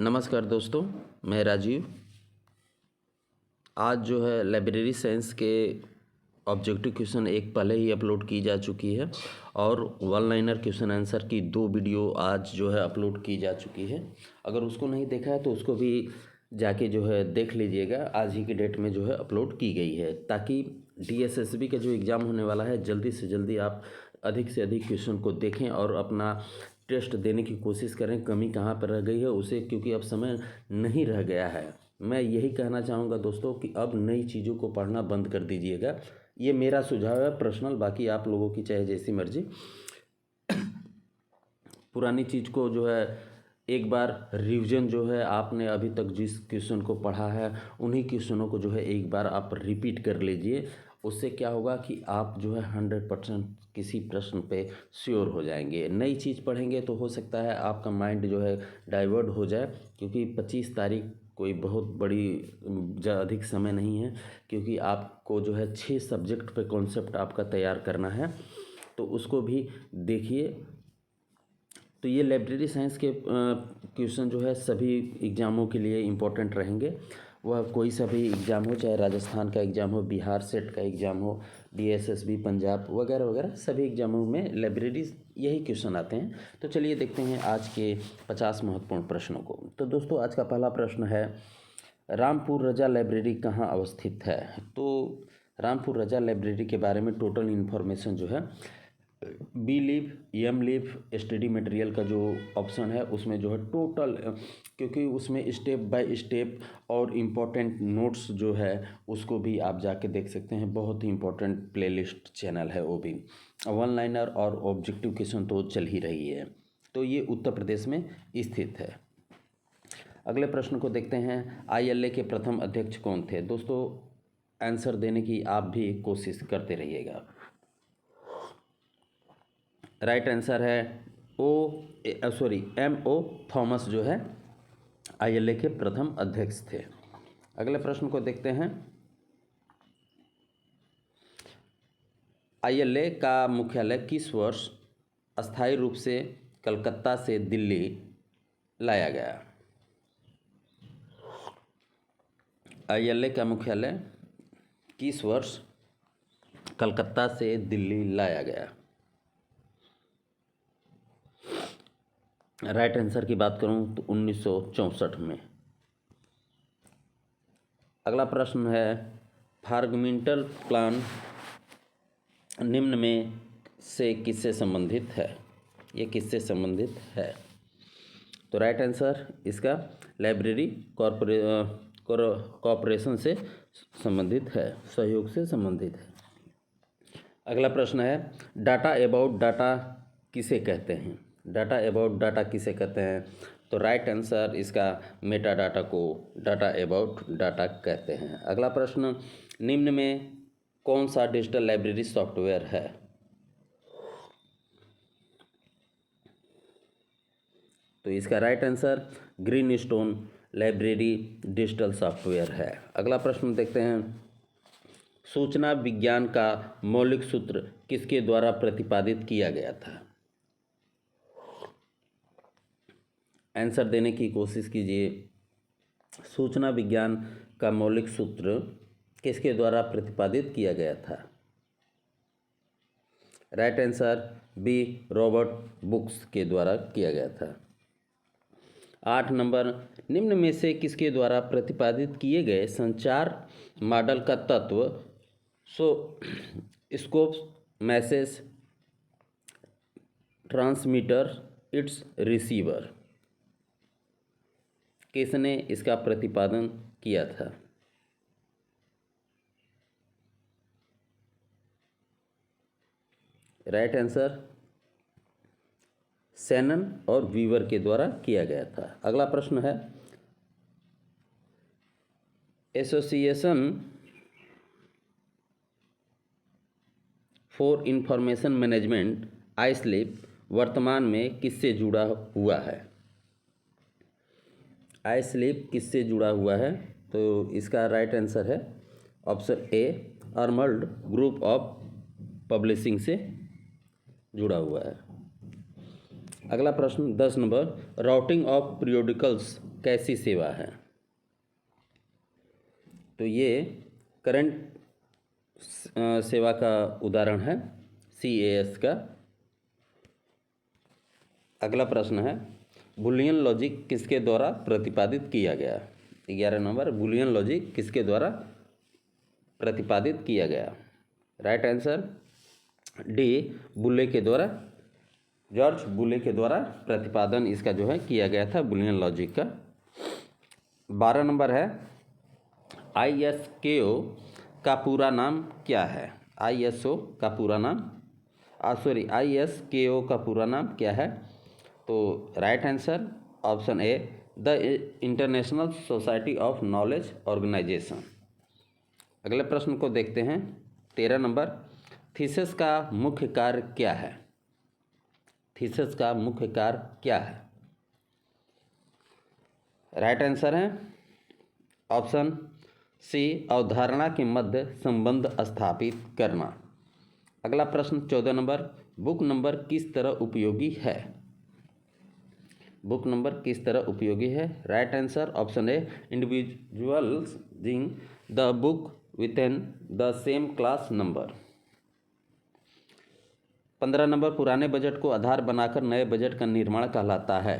नमस्कार दोस्तों, मैं राजीव। आज जो है लाइब्रेरी साइंस के ऑब्जेक्टिव क्वेश्चन एक पहले ही अपलोड की जा चुकी है और वन लाइनर क्वेश्चन आंसर की 2 वीडियो आज जो है अपलोड की जा चुकी है। अगर उसको नहीं देखा है तो उसको भी जाके जो है देख लीजिएगा। आज ही की डेट में जो है अपलोड की गई है ताकि DSSB का जो एग्ज़ाम होने वाला है जल्दी से जल्दी आप अधिक से अधिक क्वेश्चन को देखें और अपना टेस्ट देने की कोशिश करें। कमी कहाँ पर रह गई है उसे, क्योंकि अब समय नहीं रह गया है। मैं यही कहना चाहूँगा दोस्तों कि अब नई चीज़ों को पढ़ना बंद कर दीजिएगा। ये मेरा सुझाव है पर्सनल, बाकी आप लोगों की चाहे जैसी मर्जी। पुरानी चीज़ को जो है एक बार रिवीजन जो है आपने अभी तक जिस क्वेश्चन को पढ़ा है उन्हीं क्वेश्चनों को जो है एक बार आप रिपीट कर लीजिए। उससे क्या होगा कि आप जो है 100% किसी प्रश्न पे श्योर हो जाएंगे। नई चीज़ पढ़ेंगे तो हो सकता है आपका माइंड जो है डाइवर्ट हो जाए, क्योंकि 25 तारीख कोई बहुत बड़ी अधिक समय नहीं है, क्योंकि आपको जो है 6 सब्जेक्ट पे कॉन्सेप्ट आपका तैयार करना है, तो उसको भी देखिए। तो ये लाइब्रेरी साइंस के क्वेश्चन जो है सभी एग्ज़ामों के लिए इम्पोर्टेंट रहेंगे। वह कोई सा भी एग्ज़ाम हो, चाहे राजस्थान का एग्ज़ाम हो, बिहार सेट का एग्ज़ाम हो, DSSB पंजाब वगैरह वगैरह, सभी एग्ज़ामों में लाइब्रेरी यही क्वेश्चन आते हैं। तो चलिए देखते हैं आज के 50 महत्वपूर्ण प्रश्नों को। तो दोस्तों आज का पहला प्रश्न है, रामपुर रजा लाइब्रेरी कहाँ अवस्थित है? तो रामपुर रजा लाइब्रेरी के बारे में टोटल इन्फॉर्मेशन जो है B lib, M lib, study material का जो ऑप्शन है उसमें जो है टोटल, क्योंकि उसमें स्टेप बाय स्टेप और इम्पोर्टेंट नोट्स जो है उसको भी आप जाके देख सकते हैं। बहुत ही इम्पोर्टेंट प्लेलिस्ट चैनल है वो भी। वन लाइनर और ऑब्जेक्टिव क्वेश्चन तो चल ही रही है। तो ये उत्तर प्रदेश में स्थित है। अगले प्रश्न को देखते हैं, ILA के प्रथम अध्यक्ष कौन थे? दोस्तों आंसर देने की आप भी कोशिश करते रहिएगा। राइट आंसर है MO थॉमस जो है ILA के प्रथम अध्यक्ष थे। अगले प्रश्न को देखते हैं, ILA का मुख्यालय किस वर्ष अस्थायी रूप से कलकत्ता से दिल्ली लाया गया? ILA का मुख्यालय किस वर्ष कलकत्ता से दिल्ली लाया गया? राइट आंसर की बात करूं तो 1964 में। अगला प्रश्न है, फार्गमिंटल प्लान निम्न में से किससे संबंधित है? ये किससे संबंधित है? तो राइट आंसर इसका लाइब्रेरी कॉरपोरेशन से संबंधित है, सहयोग से संबंधित है। अगला प्रश्न है, डाटा अबाउट डाटा किसे कहते हैं? डाटा अबाउट डाटा किसे कहते हैं? तो राइट आंसर इसका मेटा डाटा को डाटा अबाउट डाटा कहते हैं। अगला प्रश्न, निम्न में कौन सा डिजिटल लाइब्रेरी सॉफ्टवेयर है? तो इसका right answer green stone library digital software है। अगला प्रश्न देखते हैं, सूचना विज्ञान का मौलिक सूत्र किसके द्वारा प्रतिपादित किया गया था? आंसर देने की कोशिश कीजिए। सूचना विज्ञान का मौलिक सूत्र किसके द्वारा प्रतिपादित किया गया था? Right answer B Robert books के द्वारा किया गया था। 8 नंबर, निम्न में से किसके द्वारा प्रतिपादित किए गए संचार मॉडल का तत्व scope, message, transmitter, it's receiver, किसने इसका प्रतिपादन किया था? राइट आंसर शैनन और वीवर के द्वारा किया गया था। अगला प्रश्न है, एसोसिएशन फॉर इंफॉर्मेशन मैनेजमेंट आईस्लिप वर्तमान में किससे जुड़ा हुआ है? आईस्लिप किससे जुड़ा हुआ है? तो इसका राइट आंसर है ऑप्शन ए, अर्मल्ड ग्रुप ऑफ पब्लिशिंग से जुड़ा हुआ है। अगला प्रश्न 10 नंबर, राउटिंग ऑफ पीरियोडिकल्स कैसी सेवा है? तो ये करंट सेवा का उदाहरण है CAS का। अगला प्रश्न है, बुलियन लॉजिक किसके द्वारा प्रतिपादित किया गया? 11 नंबर, बुलियन लॉजिक किसके द्वारा प्रतिपादित किया गया? राइट आंसर डी, बुले के द्वारा, जॉर्ज बुले के द्वारा प्रतिपादन इसका जो है किया गया था, बुलियन लॉजिक का। 12 नंबर है, ISKO का पूरा नाम क्या है? ISO का पूरा नाम, ISKO का पूरा नाम क्या है? तो right answer option A, the International Society of Knowledge Organization. अगले प्रश्न को देखते हैं, 13 नंबर, थीसिस का मुख्य कार्य क्या है? थीसिस का मुख्य कार्य क्या है? राइट आंसर है ऑप्शन सी, अवधारणा के मध्य संबंध स्थापित करना। अगला प्रश्न 14 नंबर, बुक नंबर किस तरह उपयोगी है? बुक नंबर किस तरह उपयोगी है? Right answer option A, individuals using the book within the same class number. 15 number, पुराने बजट को आधार बनाकर नए बजट का निर्माण कहलाता है।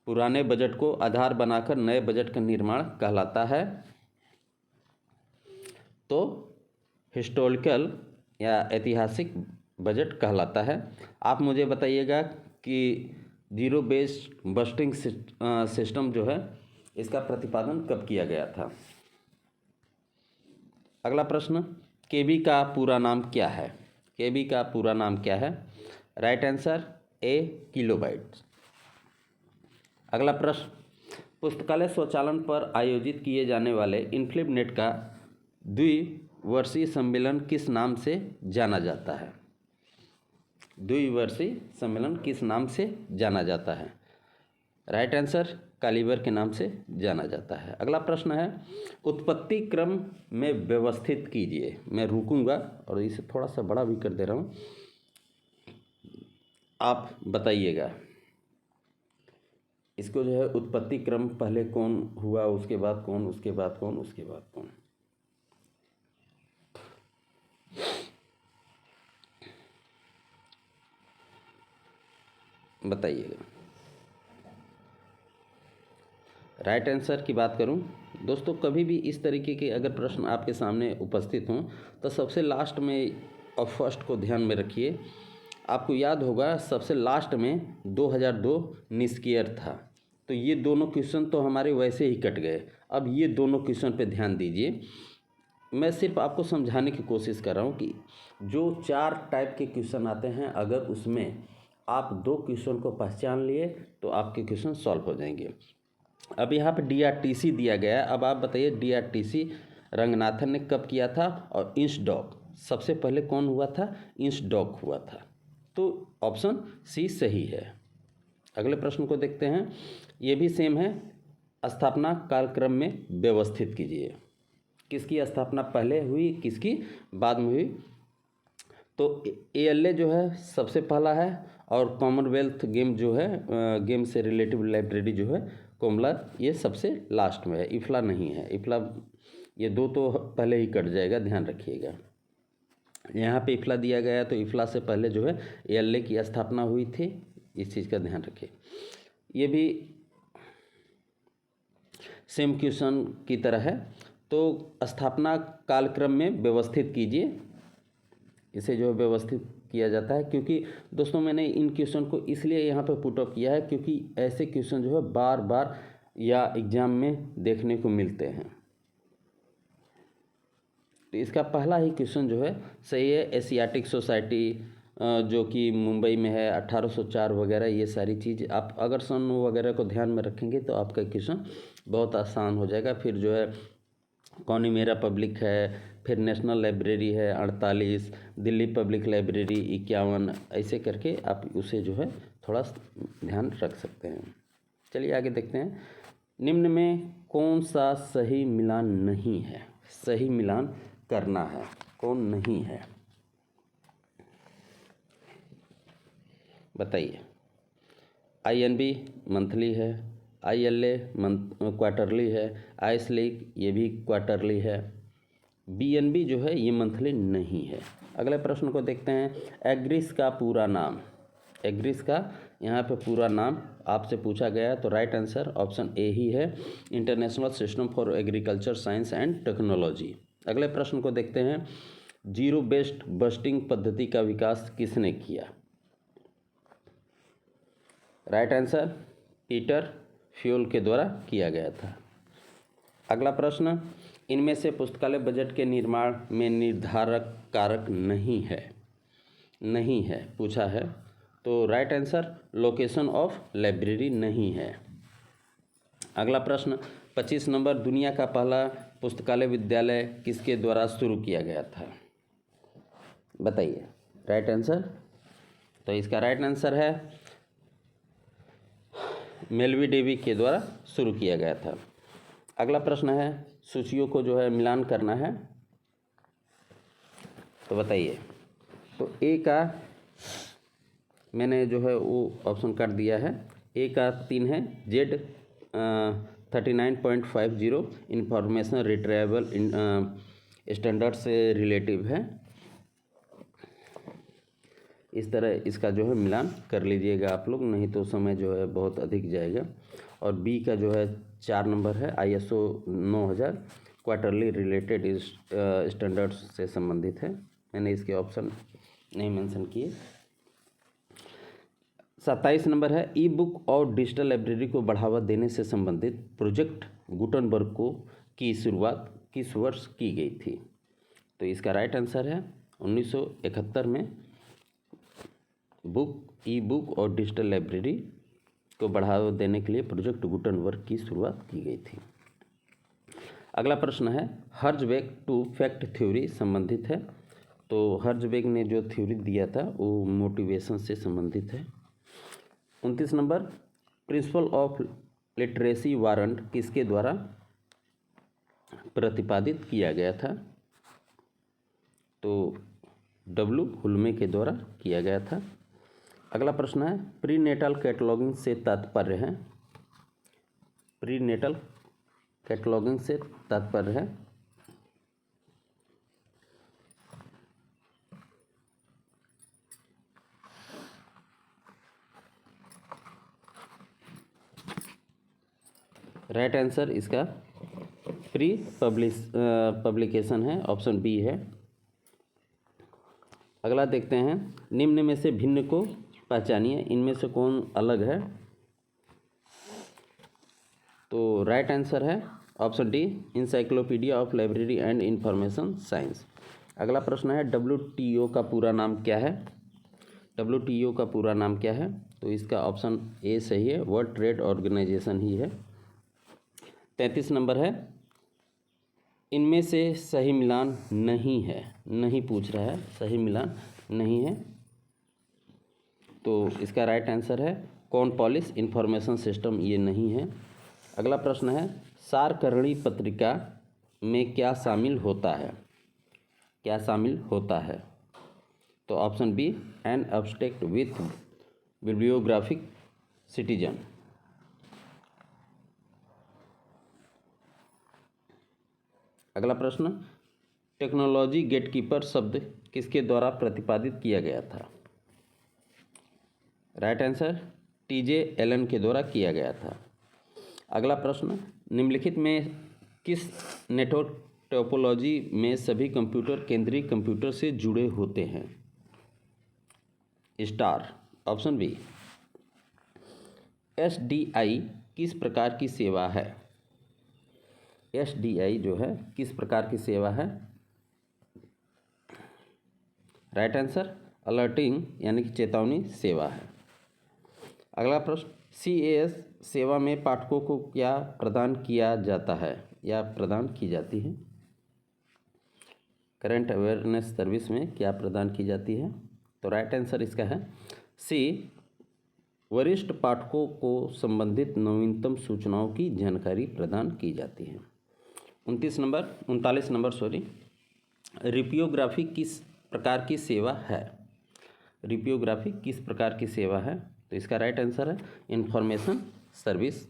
पुराने बजट को आधार बनाकर नए बजट का निर्माण कहलाता है तो हिस्टोरिकल या ऐतिहासिक बजट कहलाता है। आप मुझे बताइएगा कि जीरो बेस्ड बजटिंग सिस्टम जो है इसका प्रतिपादन कब किया गया था? अगला प्रश्न, केबी का पूरा नाम क्या है? केबी का पूरा नाम क्या है? Right answer A, kilobyte. अगला प्रश्न, पुस्तकालय स्वचालन पर आयोजित किए जाने वाले इन्फ्लिपनेट का द्विवर्षीय सम्मेलन किस नाम से जाना जाता है? द्विवर्षीय सम्मेलन किस नाम से जाना जाता है? राइट आंसर कालीबर के नाम से जाना जाता है। अगला प्रश्न है, उत्पत्ति क्रम में व्यवस्थित कीजिए। मैं रुकूंगा और इसे थोड़ा सा बड़ा भी कर दे रहा हूँ, आप बताइएगा इसको जो है, उत्पत्ति क्रम पहले कौन हुआ, उसके बाद कौन, उसके बाद कौन, उसके बाद कौन। बताइएगा। राइट आंसर की बात करूं दोस्तों, कभी भी इस तरीके के अगर प्रश्न आपके सामने उपस्थित हों तो सबसे लास्ट में और फर्स्ट को ध्यान में रखिए। आपको याद होगा सबसे लास्ट में 2002 निस्कियर था, तो ये दोनों क्वेश्चन तो हमारे वैसे ही कट गए। अब ये दोनों क्वेश्चन पे ध्यान दीजिए। मैं सिर्फ आपको समझाने की कोशिश कर रहा हूँ कि जो 4 टाइप के क्वेश्चन आते हैं, अगर उसमें आप 2 क्वेश्चन को पहचान लिए तो आपके क्वेश्चन सॉल्व हो जाएंगे। अब यहाँ पे DRTC दिया गया है। अब आप बताइए DRTC रंगनाथन ने कब किया था, और इंसडॉक सबसे पहले कौन हुआ था? इंसडॉक हुआ था। तो ऑप्शन सी सही है। अगले प्रश्न को देखते हैं, ये भी सेम है, स्थापना कालक्रम में व्यवस्थित कीजिए। किसकी स्थापना पहले हुई, किसकी बाद में हुई? तो ALA जो है सबसे पहला है, और कॉमनवेल्थ गेम जो है, गेम से रिलेटिव लाइब्रेरी जो है कोमला, ये सबसे लास्ट में है। इफ्ला नहीं है, इफ्ला ये 2 तो पहले ही कट जाएगा, ध्यान रखिएगा। यहाँ पे इफ्ला दिया गया है तो इफ्ला से पहले जो है ALA की स्थापना हुई थी, इस चीज़ का ध्यान रखिए। ये भी सेम क्वेश्चन की तरह है, तो स्थापना कालक्रम में व्यवस्थित कीजिए, इसे जो है व्यवस्थित किया जाता है। क्योंकि दोस्तों मैंने इन क्वेश्चन को इसलिए यहाँ पे पुट अप किया है क्योंकि ऐसे क्वेश्चन जो है बार बार या एग्जाम में देखने को मिलते हैं। तो इसका पहला ही क्वेश्चन जो है सही है। एशियाटिक सोसाइटी जो कि मुंबई में है, 1804 वगैरह, ये सारी चीज़ आप अगर सन वगैरह को ध्यान में रखेंगे तो आपका क्वेश्चन बहुत आसान हो जाएगा। फिर जो है कौन मेरा पब्लिक है, फिर नेशनल लाइब्रेरी है 48, दिल्ली पब्लिक लाइब्रेरी 51, ऐसे करके आप उसे जो है थोड़ा ध्यान रख सकते हैं। चलिए आगे देखते हैं, निम्न में कौन सा सही मिलान नहीं है? सही मिलान करना है, कौन नहीं है बताइए। INB मंथली है, ILA क्वार्टरली है, ISLIC ये भी क्वार्टरली है, BNB जो है ये मंथली नहीं है। अगले प्रश्न को देखते हैं। एग्रिस का पूरा नाम, एग्रिस का यहाँ पे पूरा नाम आपसे पूछा गया है, तो राइट आंसर ऑप्शन ए ही है, international system for agriculture science and technology. अगले प्रश्न को देखते हैं। जीरो बेस्ड बस्टिंग पद्धति का विकास किसने किया? राइट आंसर पीटर फ्यूल के द्वारा किया गया था। अगला प्रश्न, इनमें से पुस्तकालय बजट के निर्माण में निर्धारक कारक नहीं है पूछा है, तो right answer location of library नहीं है। अगला प्रश्न 25 नंबर, दुनिया का पहला पुस्तकालय विद्यालय किसके द्वारा शुरू किया गया था? बताइए राइट आंसर। तो इसका राइट आंसर है मेलवी डेवी के द्वारा शुरू किया गया था। अगला प्रश्न है, सूचियों को जो है मिलान करना है, तो बताइए। तो ए का मैंने जो है वो ऑप्शन कर दिया है। ए का 3 है, जेड 39.50 इंफॉर्मेशन रिट्रीवल स्टैंडर्ड से रिलेटिव है। इस तरह इसका जो है मिलान कर लीजिएगा आप लोग, नहीं तो समय जो है बहुत अधिक जाएगा। और बी का जो है 4 नंबर है, ISO 9000 क्वार्टरली रिलेटेड स्टैंडर्ड्स से संबंधित है। मैंने इसके ऑप्शन नहीं मेंशन किए। 27 नंबर है, ई बुक और डिजिटल लाइब्रेरी को बढ़ावा देने से संबंधित प्रोजेक्ट गुटनबर्ग की शुरुआत किस वर्ष की गई थी? तो इसका राइट आंसर है 1971 में ई बुक और डिजिटल लाइब्रेरी को बढ़ावा देने के लिए प्रोजेक्ट गुटनबर्ग की शुरुआत की गई थी। अगला प्रश्न है, हर्जबर्ग टू फैक्ट थ्योरी संबंधित है। तो हर्जबर्ग ने जो थ्योरी दिया था वो मोटिवेशन से संबंधित है। 29 number, principle of literacy warrant किसके द्वारा प्रतिपादित किया गया था? तो W. हुल्मे के द्वारा किया गया था। अगला प्रश्न है, प्रीनेटल कैटलॉगिंग से तात्पर्य है? प्रीनेटल कैटलॉगिंग से तात्पर्य है राइट आंसर इसका प्री पब्लिकेशन है, ऑप्शन बी है। अगला देखते हैं, निम्न में से भिन्न को पहचानिए, इनमें से कौन अलग है? तो राइट आंसर है option D, encyclopedia of library and information science. अगला प्रश्न है, WTO का पूरा नाम क्या है? WTO का पूरा नाम क्या है? तो इसका ऑप्शन ए सही है, वर्ल्ड ट्रेड ऑर्गेनाइजेशन ही है। 33 नंबर है, इनमें से सही मिलान नहीं है, नहीं पूछ रहा है, सही मिलान नहीं है। तो इसका राइट आंसर है कॉर्नवालिस इंफॉर्मेशन सिस्टम, ये नहीं है। अगला प्रश्न है, सारकर्णी पत्रिका में क्या शामिल होता है? क्या शामिल होता है? तो option B, an abstract with bibliographic citation. अगला प्रश्न, टेक्नोलॉजी गेटकीपर शब्द किसके द्वारा प्रतिपादित किया गया था? राइट आंसर TJ एलन के द्वारा किया गया था। अगला प्रश्न, निम्नलिखित में किस नेटवर्क टोपोलॉजी में सभी कंप्यूटर केंद्रीय कंप्यूटर से जुड़े होते हैं? Star, option B. SDI किस प्रकार की सेवा है? SDI जो है किस प्रकार की सेवा है? राइट आंसर अलर्टिंग यानी कि चेतावनी सेवा है। अगला प्रश्न, CAS सेवा में पाठकों को क्या प्रदान किया जाता है या प्रदान की जाती है? करंट अवेयरनेस सर्विस में क्या प्रदान की जाती है? तो राइट आंसर इसका है सी, वरिष्ठ पाठकों को संबंधित नवीनतम सूचनाओं की जानकारी प्रदान की जाती है। 39 नंबर रिपियोग्राफी किस प्रकार की सेवा है? रिपियोग्राफी किस प्रकार की सेवा है? तो इसका राइट आंसर है इंफॉर्मेशन सर्विस।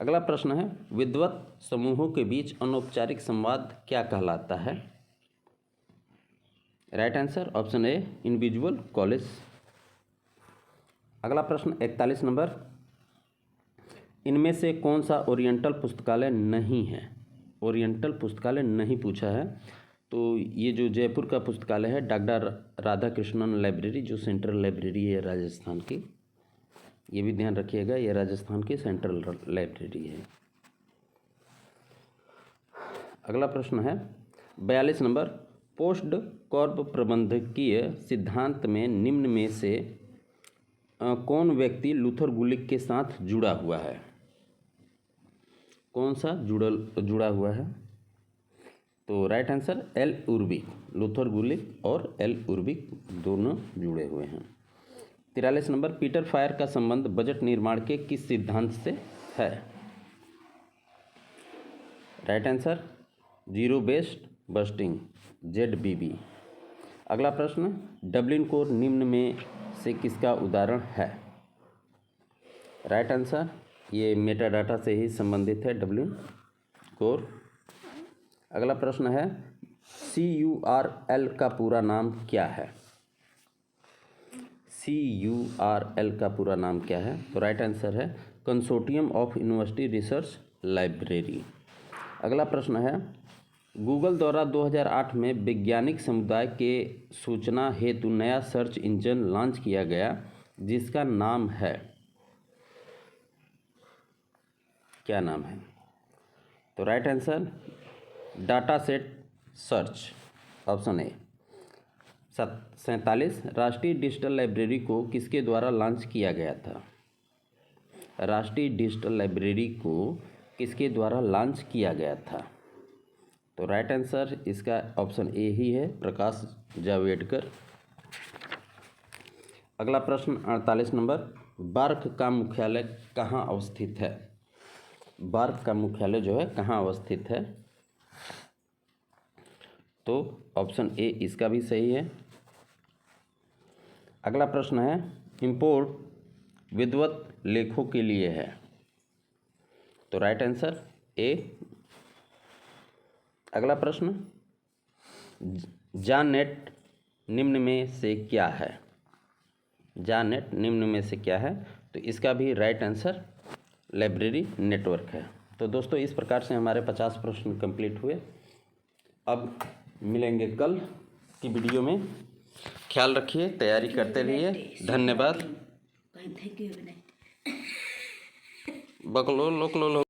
अगला प्रश्न है, विद्वत समूहों के बीच अनौपचारिक संवाद क्या कहलाता है? राइट आंसर ऑप्शन ए, इंडिविजुअल कॉलेज। अगला प्रश्न 41 नंबर, इनमें से कौन सा ओरिएंटल पुस्तकालय नहीं है? ओरिएंटल पुस्तकालय नहीं पूछा है, तो ये जो जयपुर का पुस्तकालय है डॉक्टर राधा कृष्णन लाइब्रेरी, जो सेंट्रल लाइब्रेरी है राजस्थान की, ये भी ध्यान रखिएगा, ये राजस्थान की सेंट्रल लाइब्रेरी है। अगला प्रश्न है 42 नंबर, पोस्ट कॉर्प प्रबंधकीय सिद्धांत में निम्न में से कौन व्यक्ति लूथर गुलिक के साथ जुड़ा हुआ है? कौन सा जुड़ा हुआ है? तो राइट आंसर एल उर्बिक, लूथर गुलिक और एल उर्बिक दोनों जुड़े हुए हैं। 43 नंबर, पीटर फायर का संबंध बजट निर्माण के किस सिद्धांत से है? Right answer zero based budgeting, ZBB। अगला प्रश्न, डबलिन कोर निम्न में से किसका उदाहरण है? राइट आंसर ये मेटाडाटा से ही संबंधित है डबलिन कोर। अगला प्रश्न है, CURL का पूरा नाम क्या है? CURL का पूरा नाम क्या है? तो राइट आंसर है consortium of university research library. अगला प्रश्न है, गूगल द्वारा 2008 में वैज्ञानिक समुदाय के सूचना हेतु नया सर्च इंजन लॉन्च किया गया, जिसका नाम है, क्या नाम है? तो right answer data set search, option A. 47, राष्ट्रीय डिजिटल लाइब्रेरी को किसके द्वारा लॉन्च किया गया था? राष्ट्रीय डिजिटल लाइब्रेरी को किसके द्वारा लॉन्च किया गया था? तो राइट आंसर इसका ऑप्शन ए ही है, प्रकाश जावड़ेकर। अगला प्रश्न 48 नंबर, बार्क का मुख्यालय कहाँ अवस्थित है? बार्क का मुख्यालय जो है कहाँ अवस्थित है? तो ऑप्शन ए इसका भी सही है। अगला प्रश्न है, इंपोर्ट विद्वत लेखों के लिए है, तो राइट आंसर ए। अगला प्रश्न, जानेट निम्न में से क्या है? जानेट निम्न में से क्या है? तो इसका भी राइट आंसर लाइब्रेरी नेटवर्क है। तो दोस्तों इस प्रकार से हमारे 50 प्रश्न कंप्लीट हुए। अब मिलेंगे कल की वीडियो में। ख्याल रखिए, तैयारी करते रहिए। धन्यवाद। बकलो लोकलो